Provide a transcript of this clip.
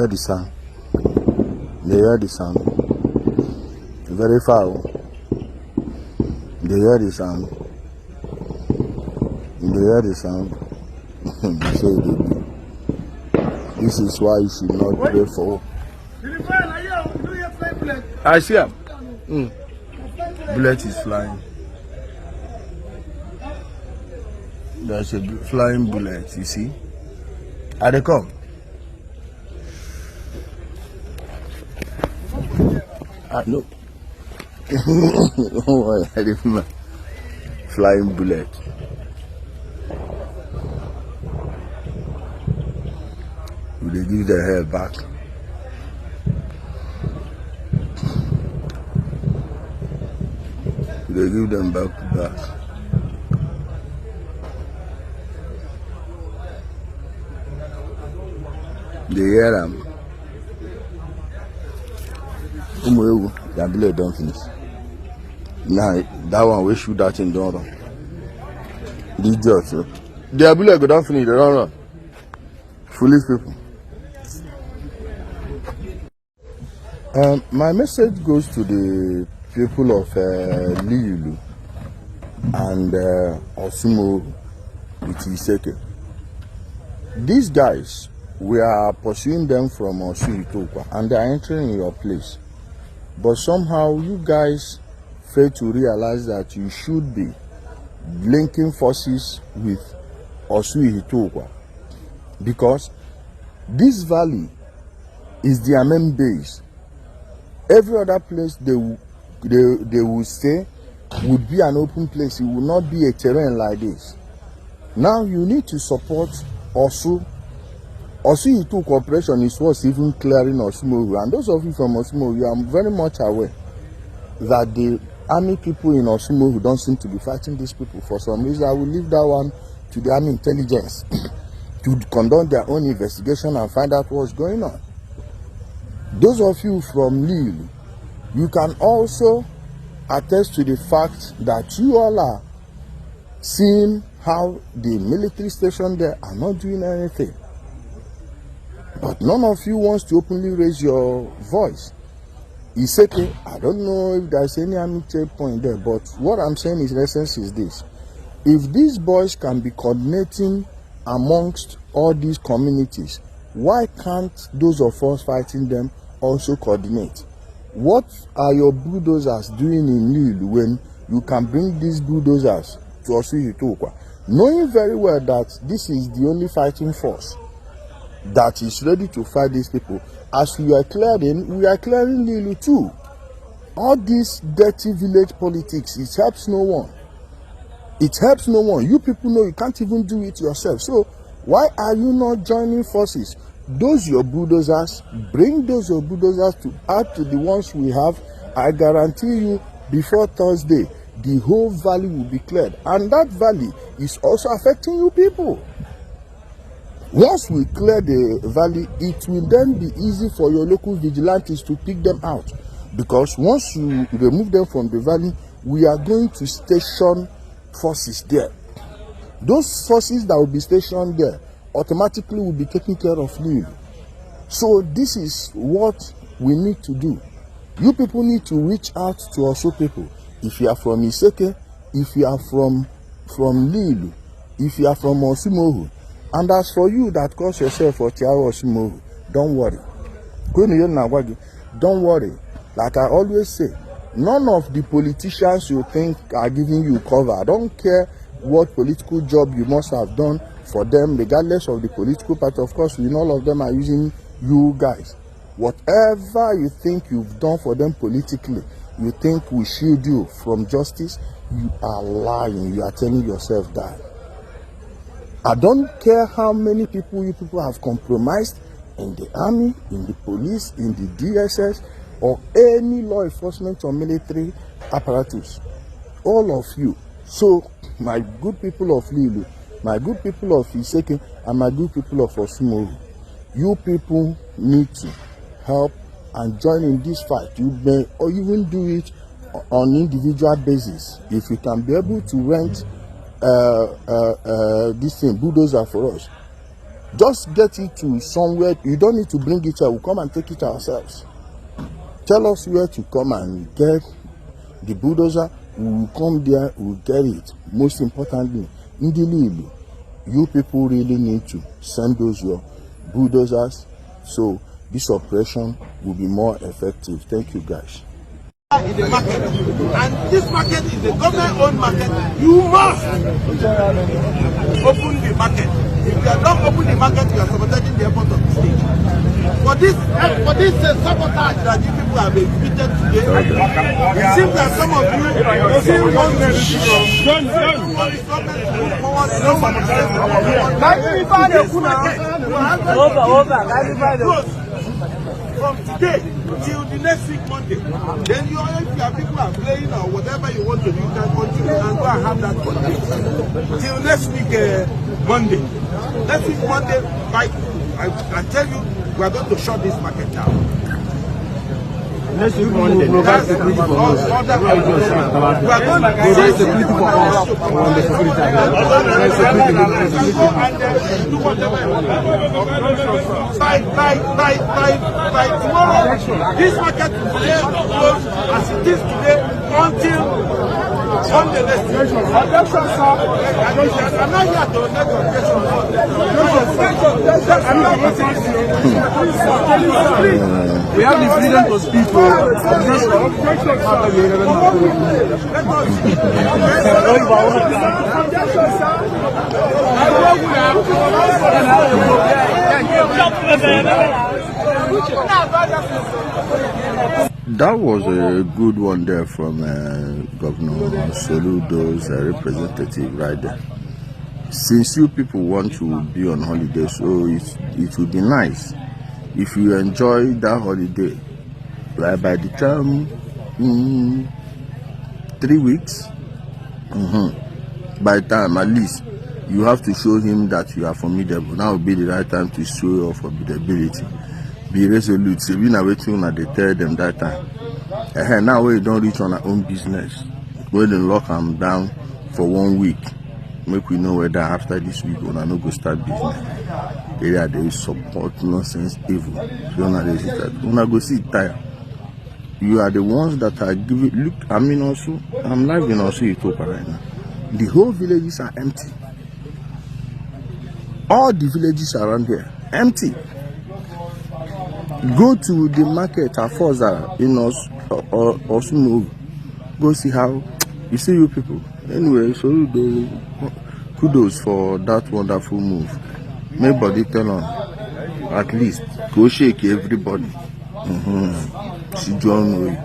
hear the sound. They hear the sound. Very far. They hear the sound. They hear the sound. So they do. This is why you should not pray for. I see him. Bullet is flying. There's a flying bullet, you see. Are they come? No. Oh, I remember. Flying bullet. Will they give their hair back? Will they give them back? They hear them. Their bullet don't finish. Now that one we shoot that in don't run. These judges, so their bullet go down finish, they don't run. Foolish people. My message goes to the people of Lilu and Osumo Ijele. These guys, we are pursuing them from Osu and they are entering your place. But somehow you guys fail to realize that you should be linking forces with Osu because this valley is their main base. Every other place they will say would be an open place. It will not be a terrain like this. Now you need to support Osu. Osu cooperation is what's even clearing Osumohu. And those of you from Osumohu, you are very much aware that the army people in Osumohu don't seem to be fighting these people for some reason. I will leave that one to the army intelligence to conduct their own investigation and find out what's going on. Those of you from Lille, you can also attest to the fact that you all are seeing how the military station there are not doing anything. But none of you wants to openly raise your voice. Ijele, I don't know if there's any army checkpoint there, but what I'm saying in essence is this. If these boys can be coordinating amongst all these communities, why can't those of us fighting them also coordinate? What are your bulldozers doing in Lille when you can bring these bulldozers to Osu, knowing very well that this is the only fighting force that is ready to fight these people? As we are clearing Lille too. All this dirty village politics, it helps no one. It helps no one. You people know you can't even do it yourself. So why are you not joining forces? Those your bulldozers, bring those your bulldozers to add to the ones we have. I guarantee you before Thursday, the whole valley will be cleared. And that valley is also affecting you people. Once we clear the valley, it will then be easy for your local vigilantes to pick them out. Because once you remove them from the valley, we are going to station forces there. Those forces that will be stationed there automatically will be taking care of Lille. So this is what we need to do. You people need to reach out to Osu people. If you are from Ijele, if you are from Lille, if you are from Osumohu, and as for you that calls yourself Otiawo Osumohu, don't worry. Don't worry. Like I always say, none of the politicians you think are giving you cover. I don't care what political job you must have done for them, regardless of the political party. Of course, we know all of them are using you guys. Whatever you think you've done for them politically, you think will shield you from justice, you are lying. You are telling yourself that. I don't care how many people you people have compromised in the army, in the police, in the DSS, or any law enforcement or military apparatus. All of you. So, my good people of Lille, my good people of Ijele, and my good people of Osumohu, you people need to help and join in this fight. You may or even do it on individual basis. If you can be able to rent this thing, bulldozer for us, Just get it to somewhere. You don't need to bring it here. We'll come and take it ourselves. Tell us where to come and get the bulldozer. We will come there, we will get it. Most importantly, Udele, you people really need to send those your bulldozers so this operation will be more effective. Thank you, guys. In the market, and this market is a government-owned market. You must open the market. If you are not open the market, you are sabotaging the effort of the state. For this sabotage that you people have exhibited today, it seems that some of you still want to move forward. From today till the next week Monday, then if your people are playing or whatever you want to do, you can continue and go and have that content till next week Monday. Next week Monday, I tell you, we are going to shut this market down. Next week Monday, provide security for us. We are going to provide security for us. Do whatever you want. By tomorrow, this market will stay closed as it is today until Sunday next week. Objection, sir. I'm not here to make objection. We have the freedom to speak. That was a good one there from Governor Soludo's representative right there. Since you people want to be on holiday, so it would be nice if you enjoy that holiday. Like by the time 3 weeks, by the time at least you have to show him that you are formidable. Now will be the right time to show your formidability. Be resolute. So we are waiting on they tell them that time. Now we don't reach on our own business. When they lock them down for 1 week, make we know whether after this week we no go start business. Area they support nonsense evil. So now they see that we go see tire. You are the ones that are giving. Look, I mean also, I'm live in also Ipob right now. The whole villages are empty. All the villages around here empty. Go to the market at Forza in Osumo. Go see how you see you people. Anyway, so kudos for that wonderful move. Make body tell on. At least go shake everybody. She join me.